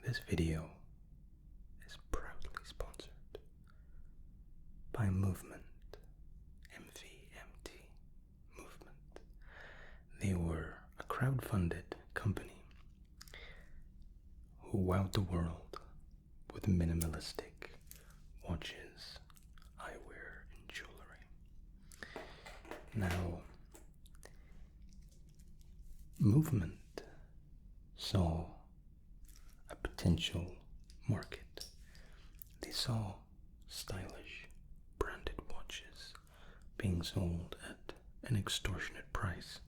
This video is proudly sponsored by Movement, MVMT, Movement. They were a crowdfunded company who wowed the world with minimalistic watches, eyewear, and jewelry. Now, Movement saw a potential market. They saw stylish, branded watches being sold at an extortionate price.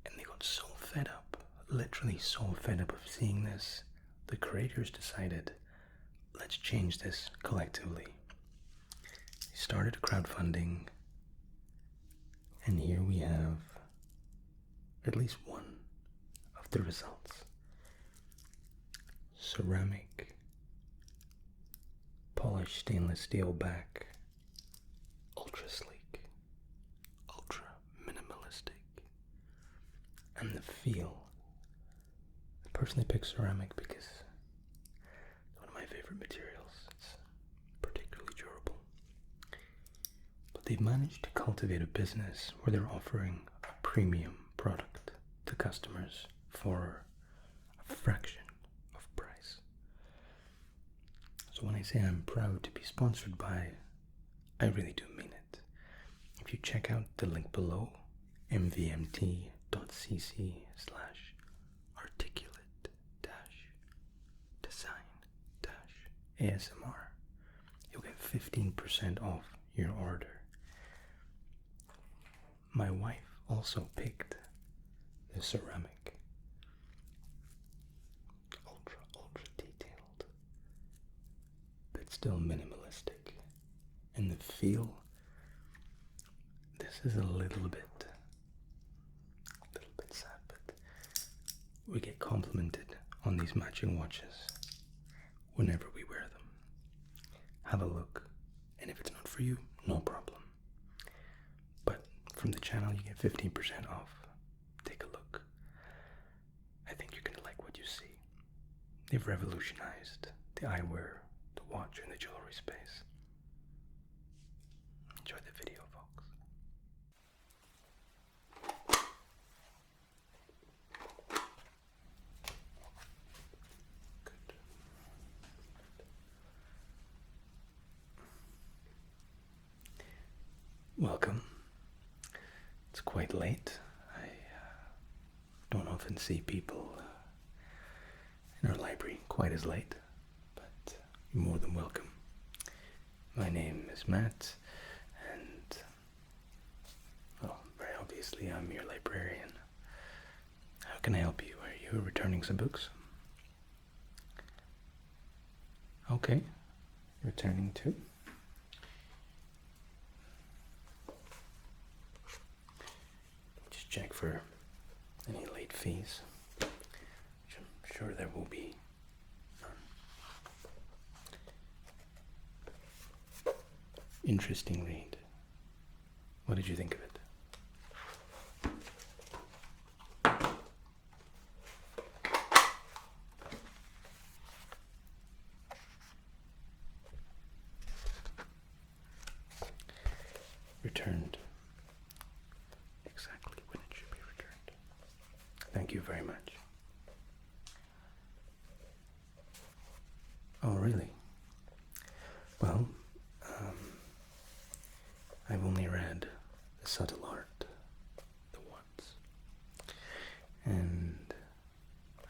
And they got so fed up, literally so fed up of seeing this, the creators decided, let's change this collectively. They started crowdfunding, and here we have at least one of the results. Ceramic, polished stainless steel back, ultra sleek, ultra minimalistic, and the feel. I personally pick ceramic because it's one of my favorite materials. It's particularly durable. But they've managed to cultivate a business where they're offering a premium product to customers for a fraction of price. So when I say I'm proud to be sponsored by, I really do mean it. If you check out the link below, mvmt.cc/articulate-design-ASMR, you'll get 15% off your order. My wife also picked the ceramic. Ultra detailed, but still minimalistic. And the feel, this is a little bit sad, but we get complimented on these matching watches whenever we wear them. Have a look, and if it's not for you, no problem. But from the channel, you get 15% off. Take a look. I think you're gonna like what you see. They've revolutionized the eyewear, the watch, and the jewelry space. Enjoy the video, folks. Good. Welcome. It's quite late. I don't often see people in our library quite as late, but you're more than welcome. My name is Matt, and, well, very obviously I'm your librarian. How can I help you? Are you returning some books? Okay, returning two. Just check for any late fees, which I'm sure there will be none. Interesting read. What did you think of it? Returned exactly when it should be returned. Thank you very much. Oh, really? Well, I've only read The Subtle Art the once, and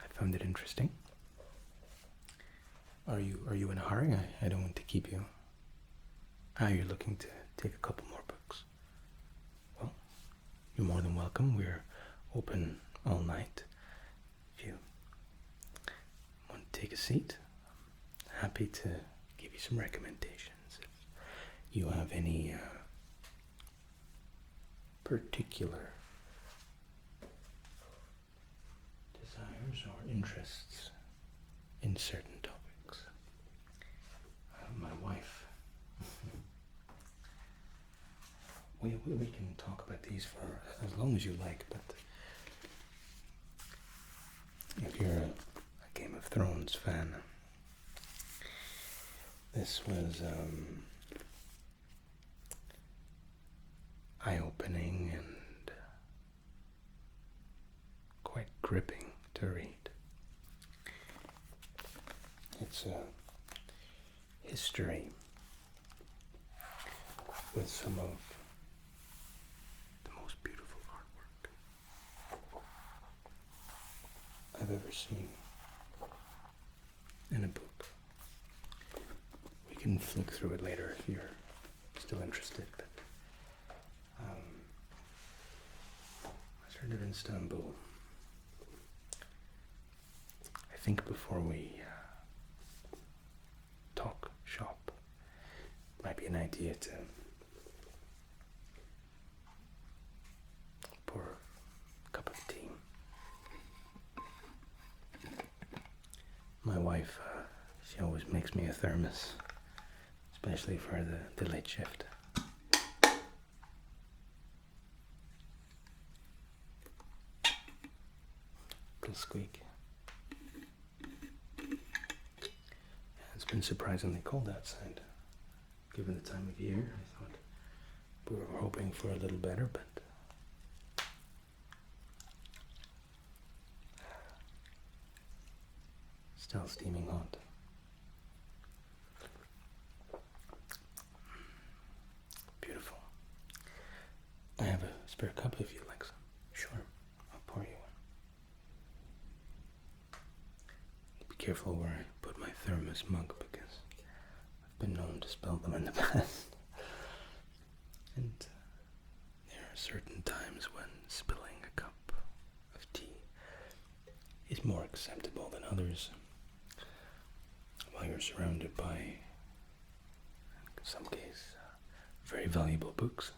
I found it interesting. Are you in a hurry? I don't want to keep you. You're looking to take a couple more books. Well, you're more than welcome. We're open all night. If you want to take a seat, I'm happy to give you some recommendations. If you have any particular desires or interests in certain topics. My wife, we can talk about these for as long as you like, but if you're a Game of Thrones fan. This was eye-opening and quite gripping to read. It's a history with some of the most beautiful artwork I've ever seen in a book. We can flick through it later if you're still interested, but I started in Istanbul. I think before we talk shop, might be an idea to pour a cup of tea. My wife, she always makes me a thermos, especially for the late shift. Little squeak. It's been surprisingly cold outside, given the time of year. I thought we were hoping for a little better, but still steaming hot. Beautiful. I have a spare cup if you'd like some. Sure, I'll pour you one. Be careful where I put my thermos mug because I've been known to spill them in the past. And there are certain times when spilling a cup of tea is more acceptable than others. While you're surrounded by, in some case, very valuable books,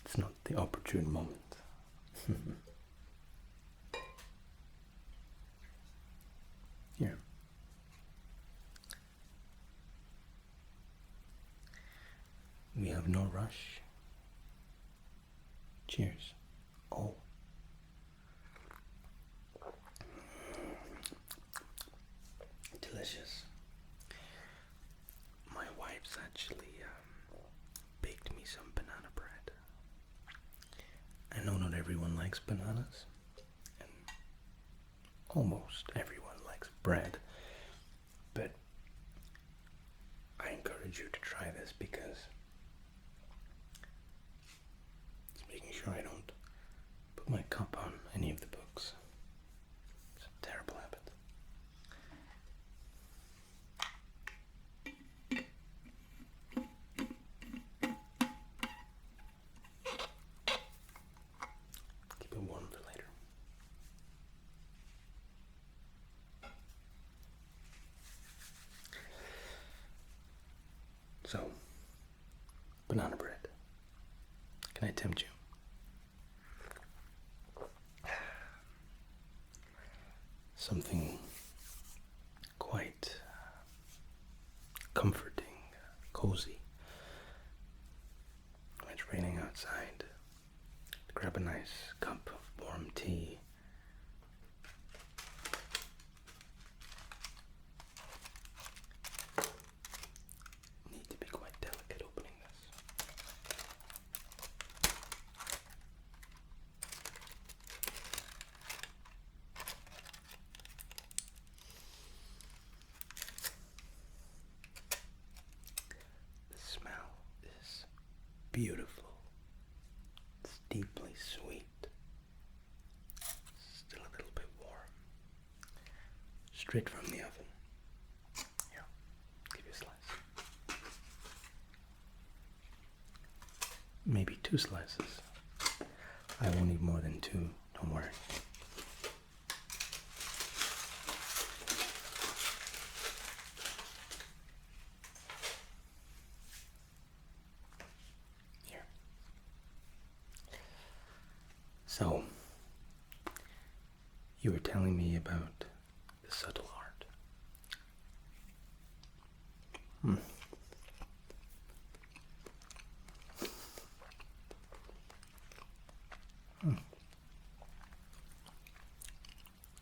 it's not the opportune moment. Here. We have no rush. Cheers. Oh. Delicious. My wife's actually baked me some banana bread. I know not everyone likes bananas, and almost everyone likes bread, but I encourage you to try this because it's making sure I don't put my cup on any of the books. It's a terrible habit. Keep it warm for later. So, banana bread. Can I tempt you? Something quite comforting, cozy. When it's raining outside, grab a nice cup of warm tea. Need to be quite delicate opening this. The smell is beautiful. It's deeply sweet. Still a little bit warm. Straight from the oven. Here, give you a slice. Maybe 2 slices. I won't need more than 2, don't worry. Here. So, you were telling me about the subtle art.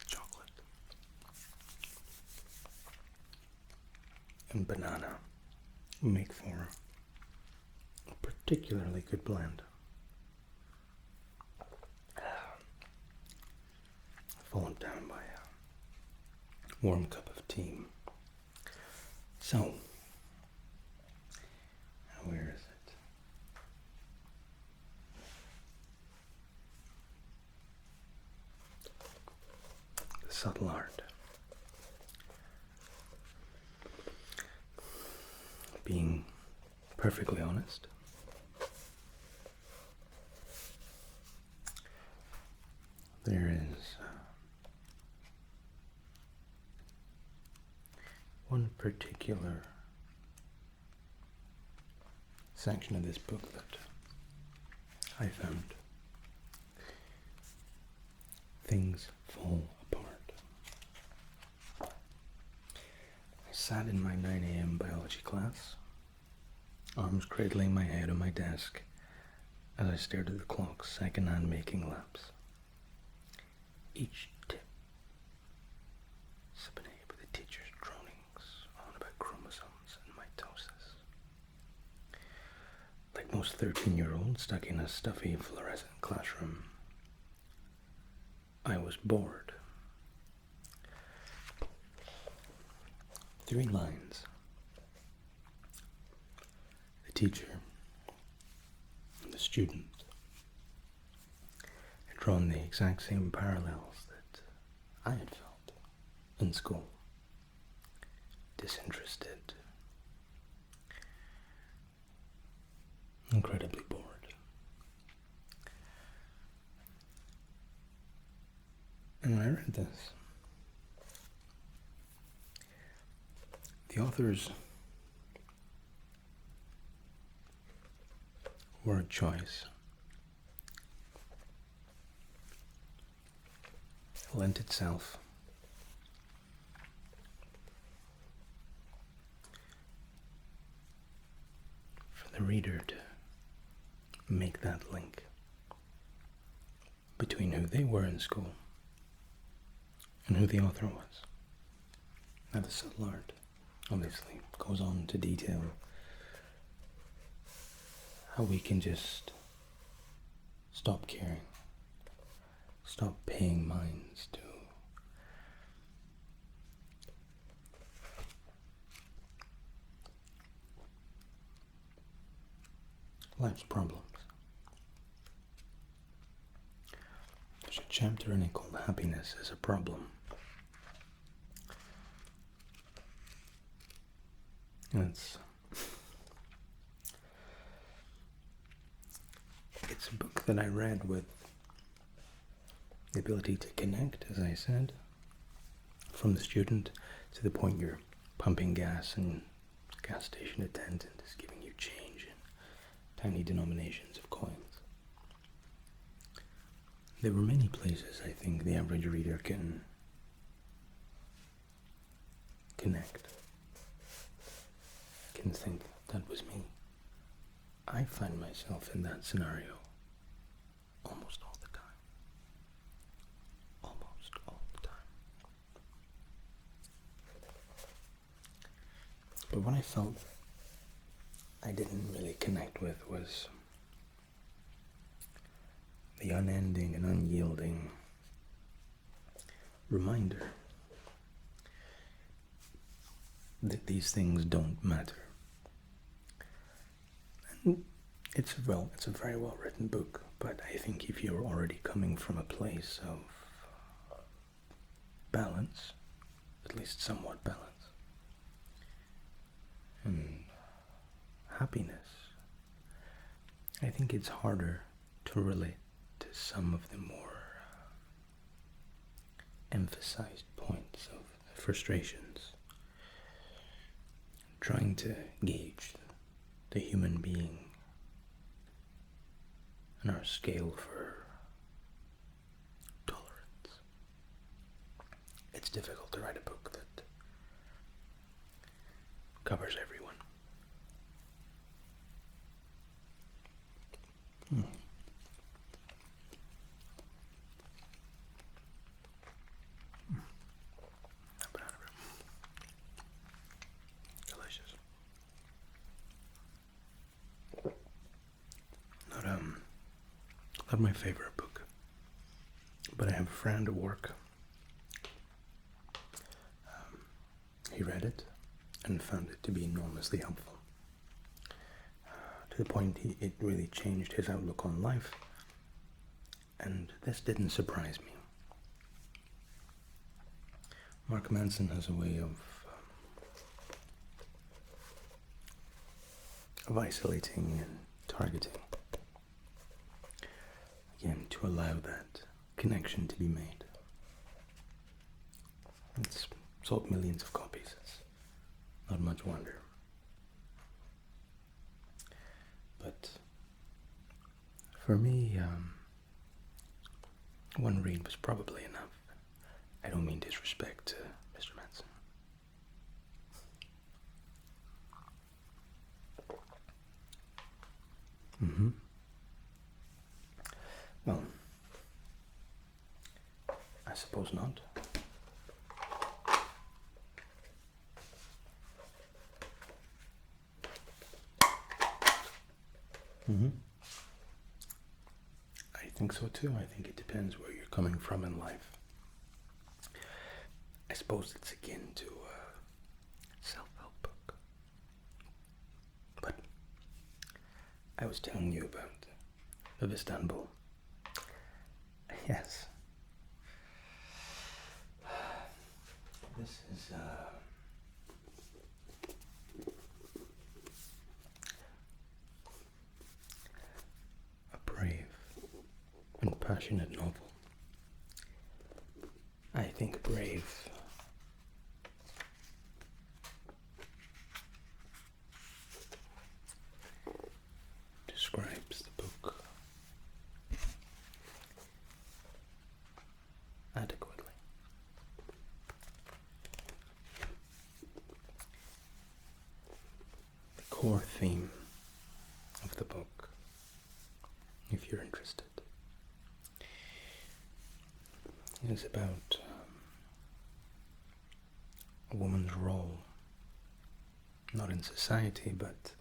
Chocolate. and banana make for a particularly good blend. Followed down by a warm cup of tea. So, where is it? The subtle art. Being perfectly honest, there is one particular section of this book that I found things fall apart. I sat in my 9 a.m. biology class, arms cradling my head on my desk as I stared at the clock, second-hand making laps. Each tip subpoenaed by the teacher's dronings on about chromosomes and mitosis. Like most 13-year-olds stuck in a stuffy fluorescent classroom, I was bored. 3 lines. The teacher and the student had drawn the exact same parallels that I had felt in school. Disinterested, incredibly bored. And when I read this, the author's word choice lent itself for the reader to make that link between who they were in school and who the author was. Now the subtle art obviously goes on to detail how we can just stop caring, stop paying minds to life's problems. There's a chapter in it called Happiness is a Problem. And it's a book that I read with the ability to connect, as I said, from the student to the point you're pumping gas and gas station attendant is giving you change in tiny denominations of coins. There were many places I think the average reader can connect, can think that was me. I find myself in that scenario almost all the time. Almost all the time. But what I felt I didn't really connect with was the unending and unyielding reminder that these things don't matter. And it's a very well written book, but I think if you're already coming from a place of balance, at least somewhat balance, and happiness, I think it's harder to relate to some of the more emphasized points of frustrations, trying to gauge the human being and our scale for tolerance. It's difficult to write a book that covers everyone. Delicious. Not my favorite book, but I have a friend at work. He read it and found it to be enormously helpful. To the point it really changed his outlook on life, and this didn't surprise me. Mark Manson has a way of isolating and targeting, again, to allow that connection to be made. It's sold millions of copies. It's not much wonder. But for me, one read was probably enough. I don't mean disrespect to Mr. Manson. Well, I suppose not. I think so too. I think it depends where you're coming from in life. I suppose it's akin to a self-help book. But I was telling you about of Istanbul. Yes. This is a brave and passionate novel. I think brave describes the book adequately. The core theme of the book, if you're interested, is about a woman's role, not in society, but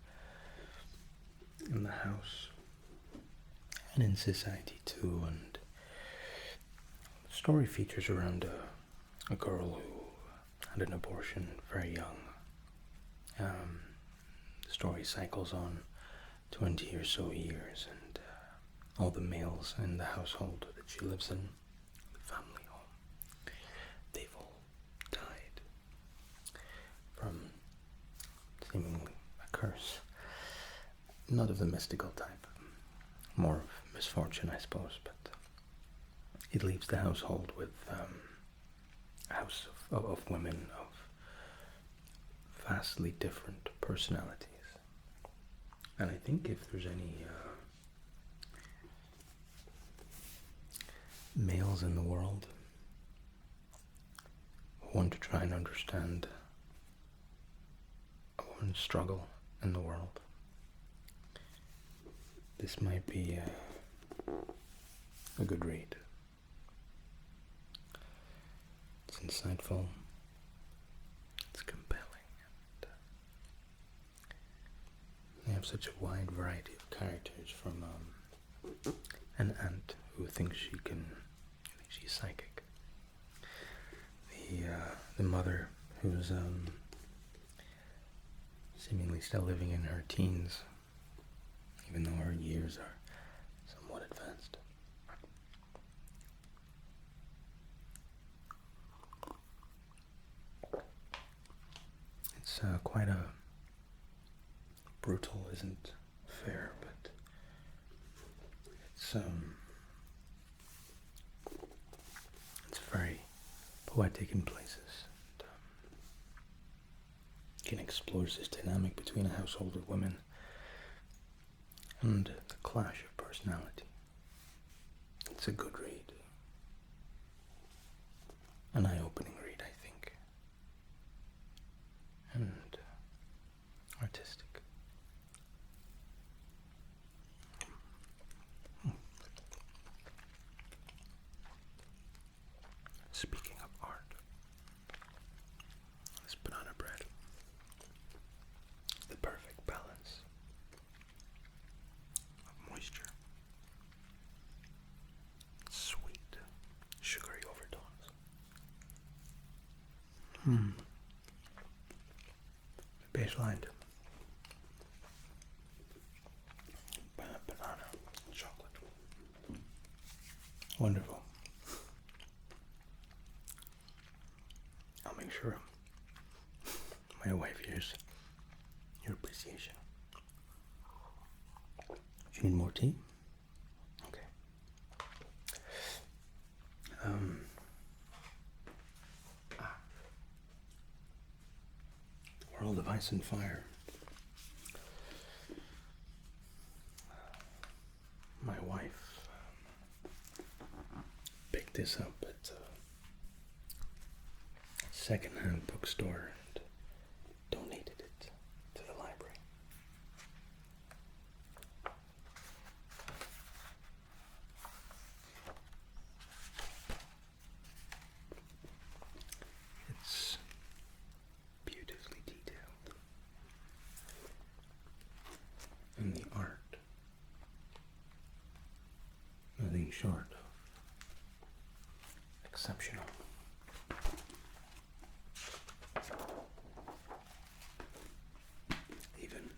in the house, and in society too. And the story features around a girl who had an abortion very young. The story cycles on 20 or so years, and all the males in the household that she lives in, the family home, they've all died from seemingly a curse. Not of the mystical type, more of misfortune, I suppose, but it leaves the household with a house of women of vastly different personalities. And I think if there's any males in the world who want to try and understand a woman's struggle in the world, this might be a good read. It's insightful, it's compelling, and they have such a wide variety of characters, from an aunt who thinks she's psychic, the mother who's seemingly still living in her teens, even though her years are somewhat advanced. It's quite a brutal, isn't fair, but it's very poetic in places. And, it explores this dynamic between a household of women and the clash of personality. It's a good read. An eye-opening read, I think. And artistic. Speaking of art, this banana bread, the perfect balance of moisture Baseline. Banana. Chocolate. Wonderful. I'll make sure my wife hears your appreciation. Do you need more tea? Okay. World of Ice and Fire. My wife picked this up at a second-hand bookstore and donated it to the library. It's beautifully detailed, and the art, nothing short of exceptional. Even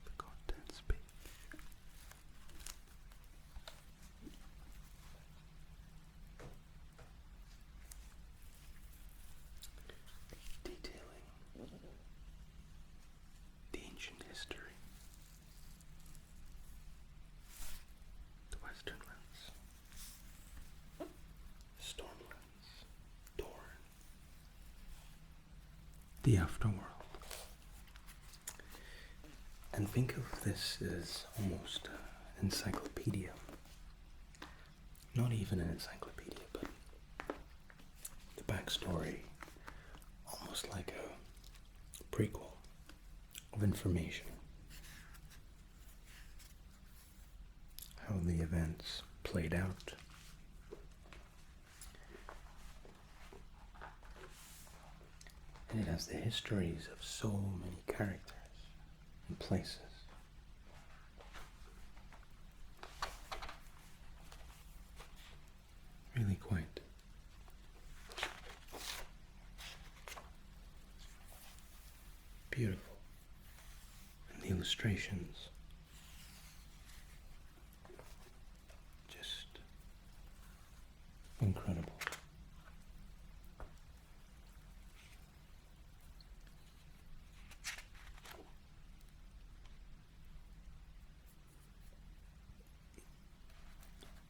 the contents page. Detailing the ancient history, the Westernlands, Stormlands, Dorne, the Afterworld. And think of this as almost an encyclopedia. Not even an encyclopedia, but the backstory, almost like a prequel of information. How the events played out. And it has the histories of so many characters and places. Really quite beautiful. And the illustrations, just incredible.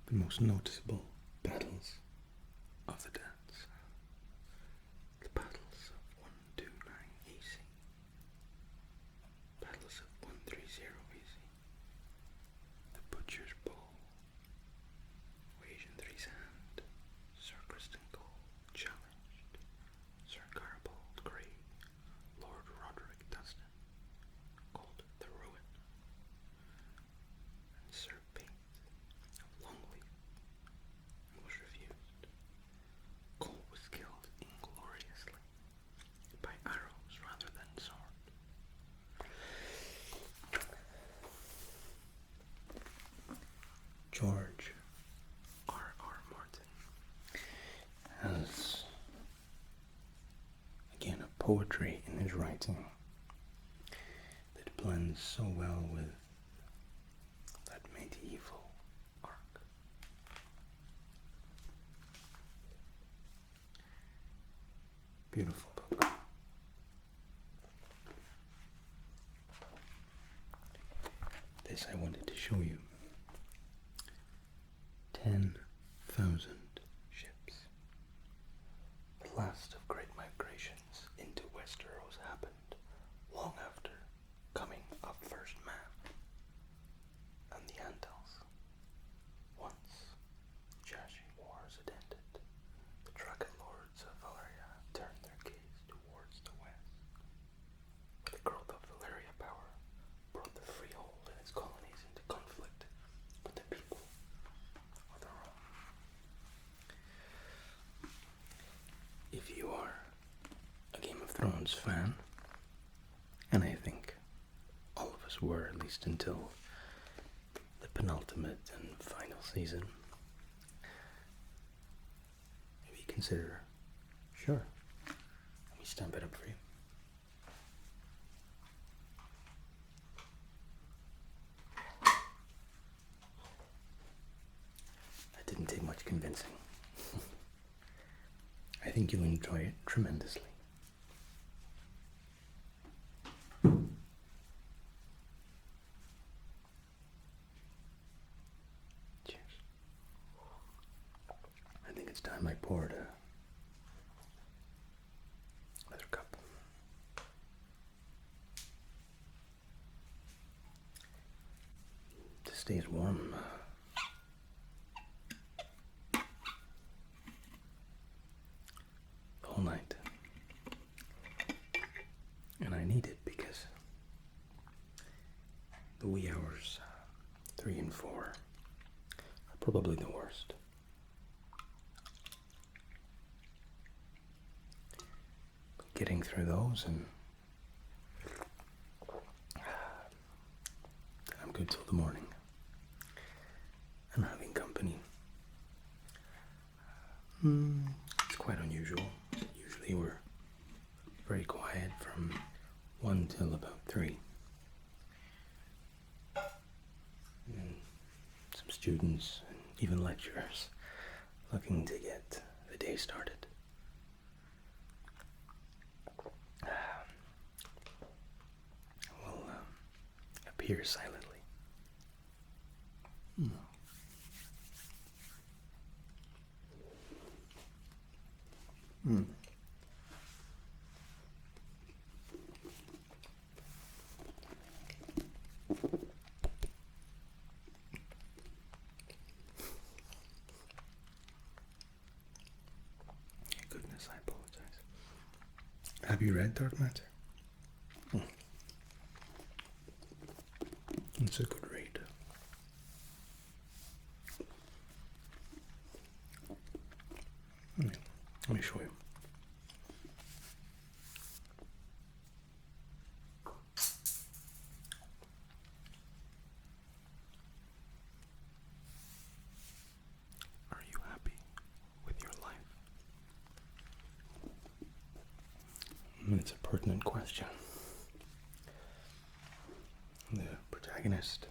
The most noticeable battles of the dance. The battles of 129 AC. Battles of 130 AC. The Butcher's Bowl. Wagen Three's Hand. Sir Kristen Cole challenged. Sir Garbold Grey. Lord Roderick Dustin. Called the Ruin. And Sir Pate of Longleaf was refused. Cole was killed ingloriously by arrows rather than sword. George R.R. Martin has, again, a poetry in his writing that blends so well with that medieval arc. Beautiful book. This I wanted to show you. 10,000 ships. The last of great migrations into Westeros happened long after coming of first man and the Andals. Once Jashi wars had ended, the Dragon Lords of Valyria turned their gaze towards the west, where the growth of Valyria power brought the freehold and its colonies into conflict with the people of the realm. If you are a Game of Thrones fan, and I think all of us were, at least until the penultimate and final season, maybe consider, sure, stamp it up for you. That didn't take much convincing. I think you'll enjoy it tremendously. Cheers. I think it's time I poured another cup. It stays warm. The whole night. And I need it because the wee hours 3 and 4 are probably the worst. But getting through those, and I'm good till the morning. I'm having company. It's quite unusual. Usually we're very quiet from 1 till about 3. And some students and even lecturers looking to get the day started. Will appear silently. Goodness, I apologize. Have you read Dark Matter? It's a good read. Let me show you. Are you happy with your life? It's a pertinent question. The protagonist,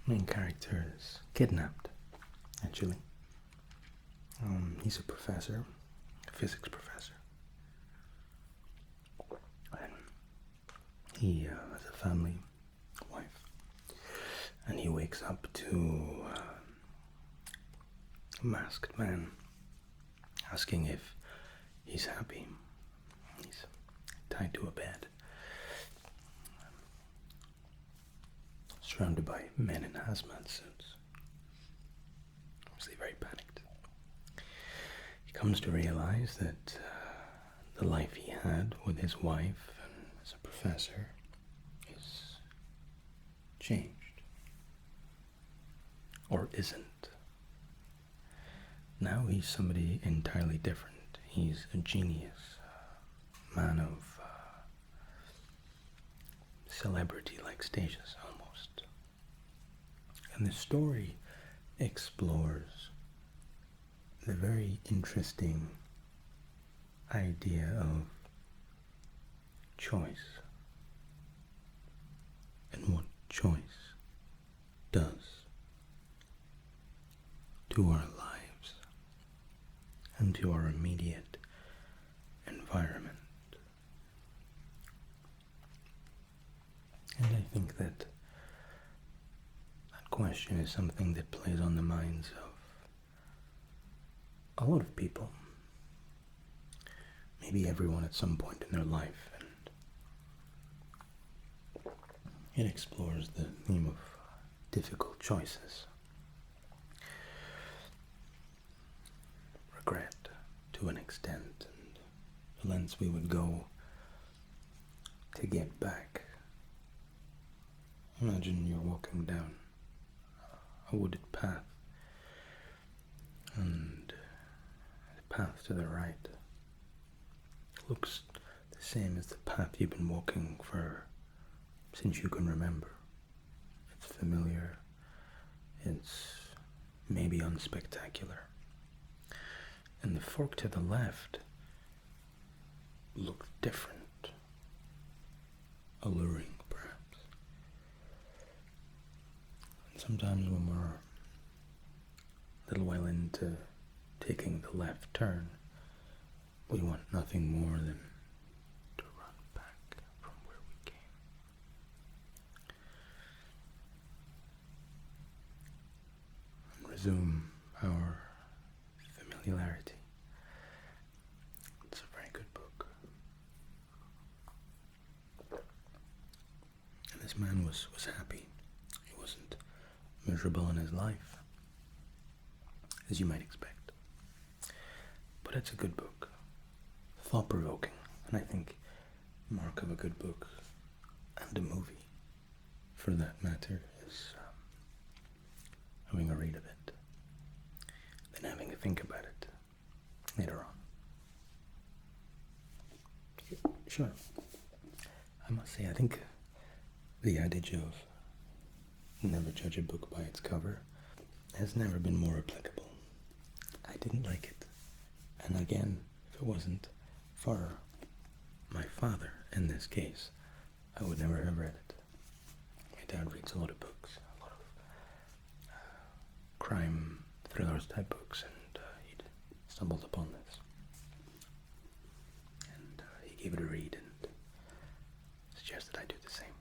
main character, is kidnapped, actually. He's a professor, a physics professor. And he has a family, wife. And he wakes up to a masked man asking if he's happy. He's tied to a bed, surrounded by men in hazmat suits. Obviously very panicked. He comes to realize that the life he had with his wife and as a professor is changed. Or isn't. Now he's somebody entirely different. He's a genius, a man of celebrity-like status, almost. And the story explores the very interesting idea of choice and what choice does to our lives and to our immediate environment. And I think that question is something that plays on the minds of a lot of people. Maybe everyone at some point in their life, and it explores the theme of difficult choices. Regret, to an extent, and the lengths we would go to get back. Imagine you're walking down a wooded path, and the path to the right looks the same as the path you've been walking for since you can remember. It's familiar, it's maybe unspectacular. And the fork to the left looked different, alluring perhaps. And sometimes when we're a little while into taking the left turn, we want nothing more than to run back from where we came. And resume our familiarity. It's a very good book. And this man was happy. He wasn't miserable in his life, as you might expect. But it's a good book. Thought-provoking, and I think mark of a good book, and a movie, for that matter, is having a read of it, then having a think about it later on. Sure. I must say, I think the adage of never judge a book by its cover has never been more applicable. I didn't like it. And again, if it wasn't for my father in this case, I would never have read it. My dad reads a lot of books, a lot of crime thrillers type books, and he'd stumbled upon this. And he gave it a read and suggested I do the same.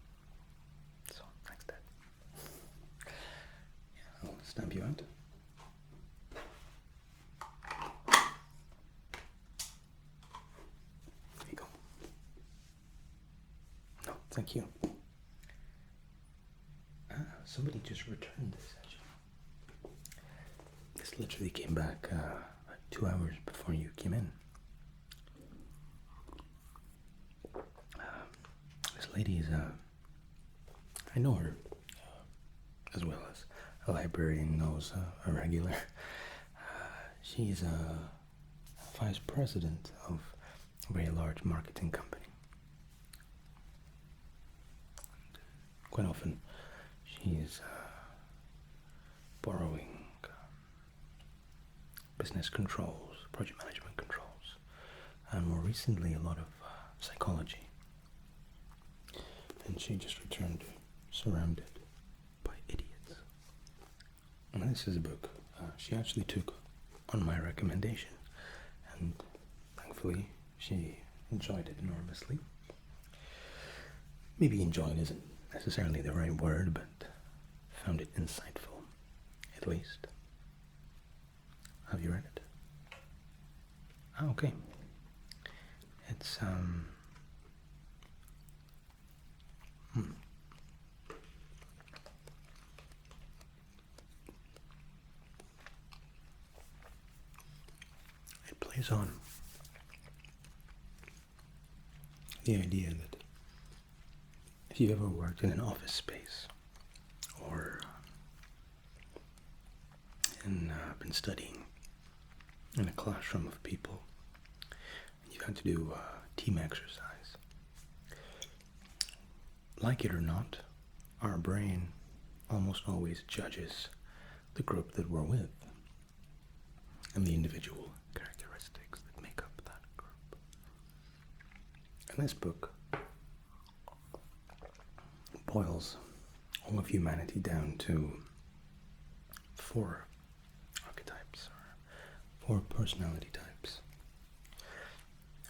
So, thanks, Dad. Yeah, I'll stamp you out. Thank you. Somebody just returned this, actually. This literally came back 2 hours before you came in. This lady is, I know her, as well as a librarian knows a regular. She's a vice president of a very large marketing company. Quite often, she's borrowing business controls, project management controls, and more recently a lot of psychology. And she just returned surrounded by idiots. And this is a book she actually took on my recommendation, and thankfully she enjoyed it enormously. Maybe enjoyed isn't necessarily the right word, but found it insightful, at least. Have you read it? Oh, okay. It's, It plays on the idea that if you've ever worked in an office space or been studying in a classroom of people, and you've had to do team exercise, like it or not, our brain almost always judges the group that we're with and the individual characteristics that make up that group. And this book boils all of humanity down to 4 archetypes, or 4 personality types,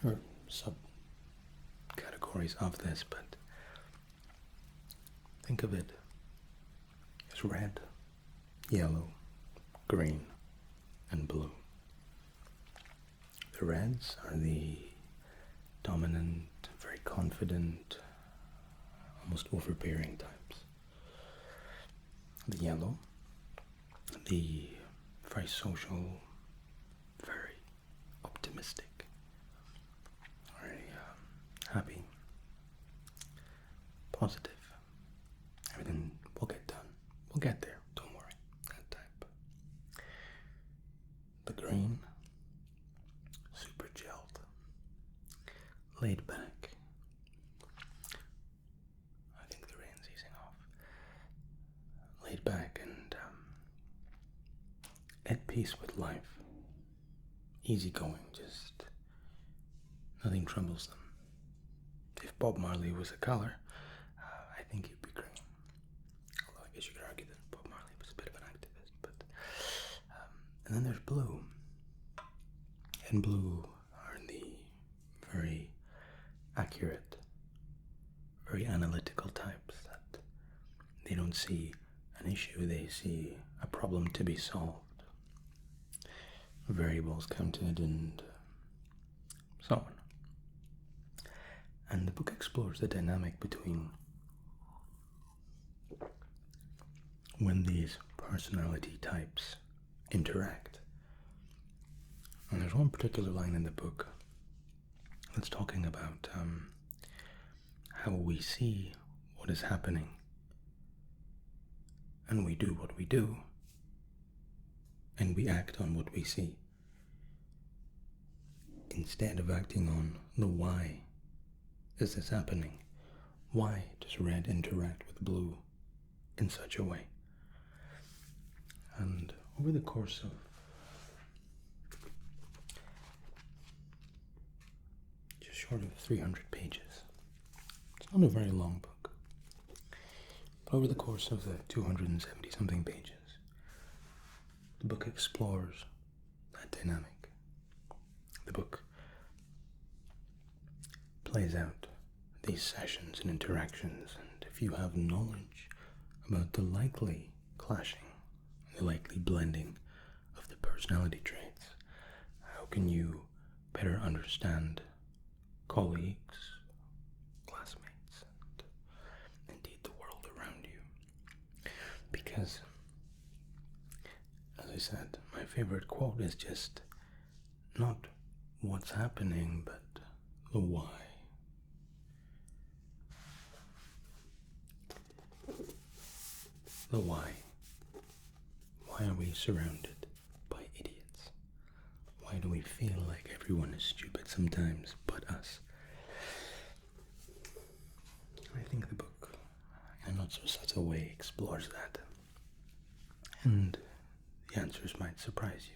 or sub-categories of this, but think of it as red, yellow, green, and blue. The reds are the dominant, very confident, almost overbearing types. The yellow, the very social, very optimistic, very happy, positive. Everything will get done. We'll get there. Don't worry. That type. The green, super gelled, laid back. I think the rain's easing off. Laid back and at peace with life. Easygoing, just nothing troubles them. If Bob Marley was a color, I think he'd be green. Although I guess you could argue that Bob Marley was a bit of an activist. But and then there's blue. And blue are the very accurate, very analytical types that they don't see an issue, they see a problem to be solved. Variables counted and so on. And the book explores the dynamic between when these personality types interact. And there's one particular line in the book that's talking about how we see what is happening and we do what we do and we act on what we see instead of acting on the why is this happening. Why does red interact with blue in such a way? And over the course of just short of 300 pages, it's not a very long book, but over the course of the 270 something pages, the book explores that dynamic. The book plays out these sessions and interactions, and if you have knowledge about the likely clashing, the likely blending of the personality traits, how can you better understand colleagues, classmates, and indeed the world around you? Because, as I said, my favorite quote is just not what's happening, but the why. The why. Why are we surrounded by idiots? Why do we feel like everyone is stupid sometimes but us? I think the book, in a not so subtle way, explores that. And the answers might surprise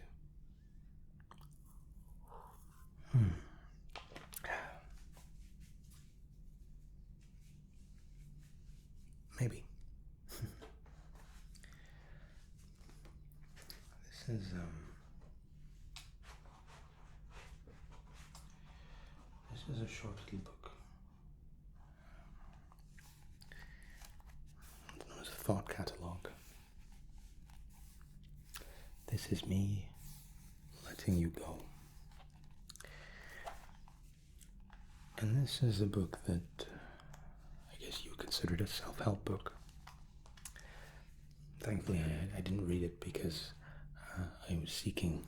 you. Maybe. This is a short little book. It's known as a thought catalogue. This is me letting you go. And this is a book that I guess you considered a self-help book. Thankfully, I didn't read it because I was seeking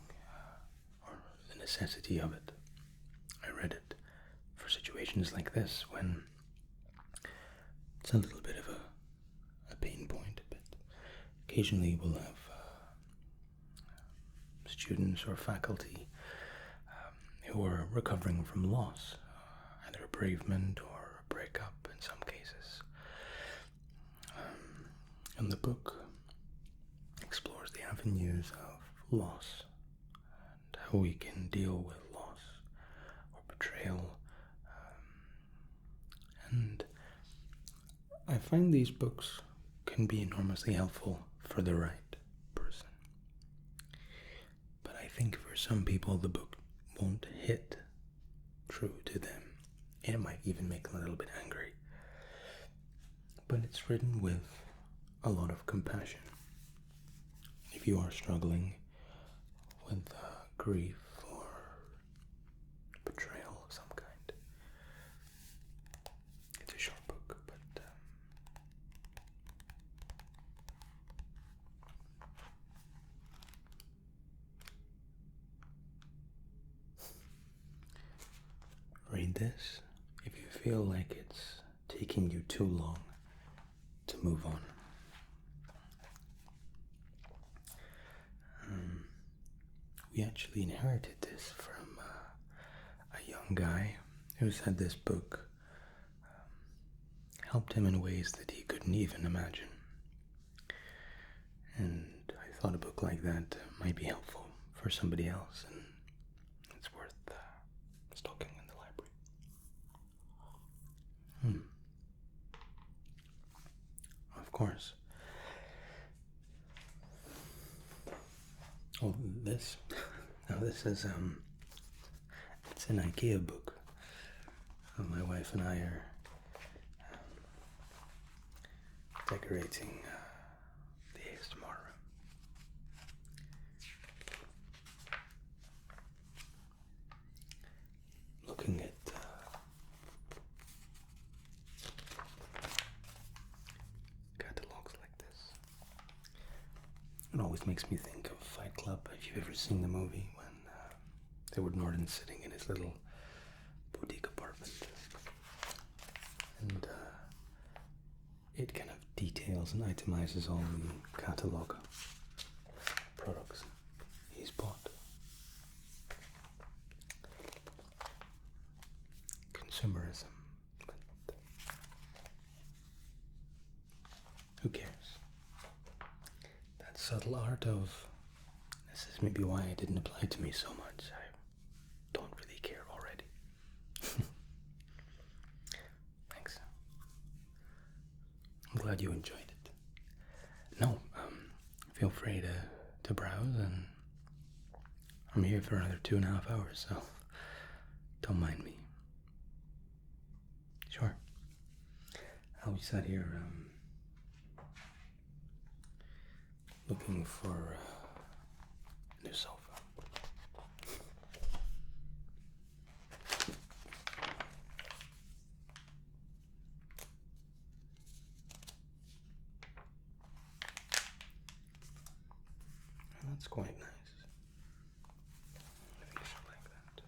or the necessity of it. I read it for situations like this when it's a little bit of a pain point, but occasionally we'll have students or faculty who are recovering from loss, either a bereavement or a breakup in some cases. And the book explores the avenues of loss and how we can deal with loss or betrayal. And I find these books can be enormously helpful for the right person. But I think for some people the book won't hit true to them. It might even make them a little bit angry. But it's written with a lot of compassion. If you are struggling with grief or betrayal of some kind, it's a short book, but read this if you feel like it's taking you too long to move on. We actually inherited this from a young guy who said this book helped him in ways that he couldn't even imagine. And I thought a book like that might be helpful for somebody else, and it's worth stocking in the library. course. Oh, this. Now this is it's an IKEA book. My wife and I are decorating the ASMR room. Looking at catalogs like this. It always makes me think of Fight Club, if you've ever seen the movie, when Edward Norton's sitting in his little boutique apartment. And it kind of details and itemizes all the catalog products he's bought. Consumerism, but who cares? That subtle art of, this is maybe why it didn't apply to me so much. I don't really care already. Thanks. I'm glad you enjoyed it. No, feel free to browse, and I'm here for another 2.5 hours, so don't mind me. Sure. I'll be sat here looking for a new sofa. And that's quite nice. I think I should like that.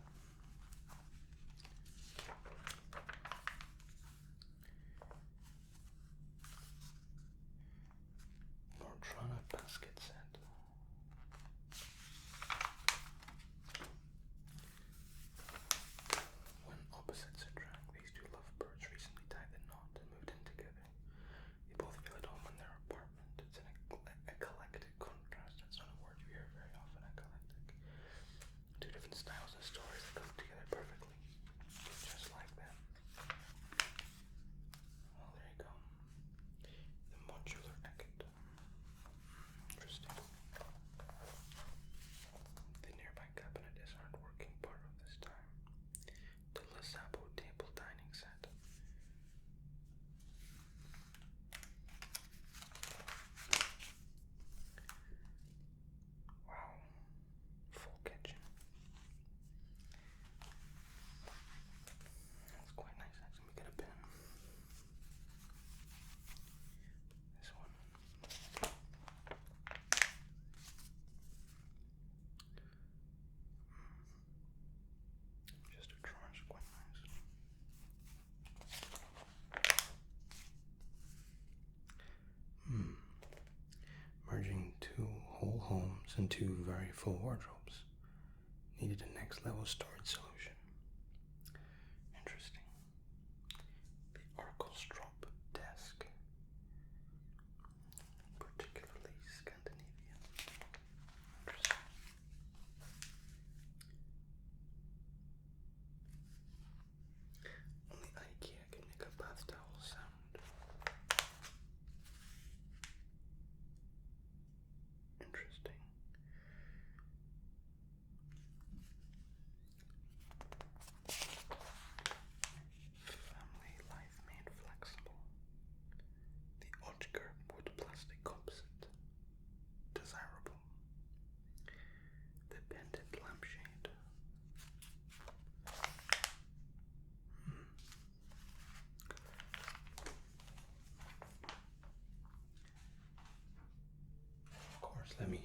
Nortrana basket set. When opposites attract, these two lovebirds recently tied the knot and moved in together. They both feel at home in their apartment. It's an eclectic contrast. That's not a word you hear very often, eclectic. Two different styles and stories that come together perfectly. Just like that. Well, there you go. The modular ecot. Interesting. The nearby cabinet is a hard working part of this time. The Lasabo table dining set. Wow. Full kitchen. That's quite nice. Actually, we get a pen. This one. Just a tranche, quite nice. Merging two whole homes and two very full wardrobes. Needed a next level storage solution. Interesting. The Arkelstrop desk. Particularly Scandinavian. Interesting. Only IKEA can make a bath towel sound. Interesting. Family life made flexible. The Otger wood plastic composite. Desirable. The bended lampshade. Of course, let me